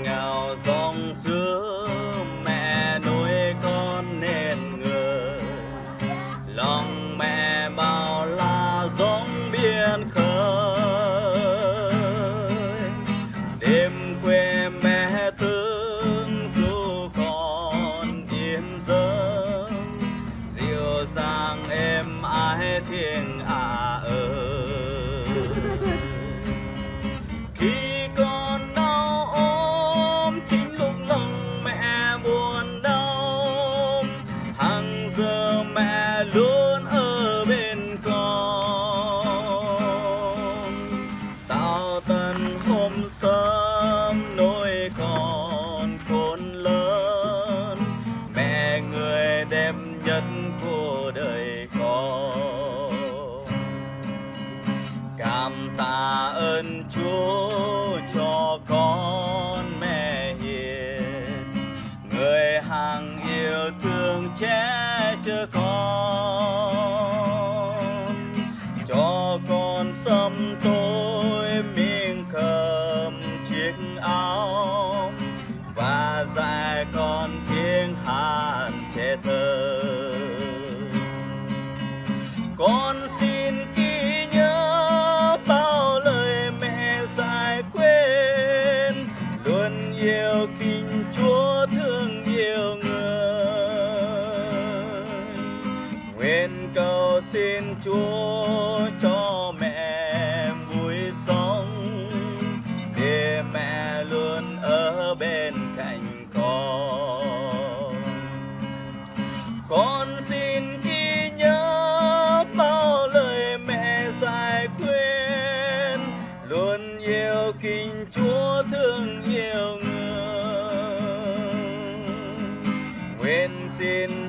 nghèo dòng xưa mẹ nuôi con nên người, lòng mẹ bao la giống biển khơi. Đêm quê mẹ thương dù còn yên giấc, dịu dàng êm ái thiên ơi. Khi con đau ốm chính lúc lòng mẹ buồn đau, hàng giờ mẹ luôn ở bên con. Tao tần hôm sớm nuôi con khôn lớn, mẹ người đẹp nhất của đời con. Cảm tạ ơn Chúa cho con mẹ hiền, người hằng yêu thương che chở con. Cho con sớm tối miếng cơm chiếc áo, và dạy con tiếng hát trẻ thơ. Con xin ghi nhớ bao lời mẹ dạy quên, luôn yêu kính Chúa thương yêu người. Nguyện cầu xin Chúa cho mẹ vui sống, để mẹ luôn ở bên cạnh con. Con xin ghi nhớ bao lời mẹ dạy khuyên, luôn yêu kính Chúa thương yêu người. Nguyện xin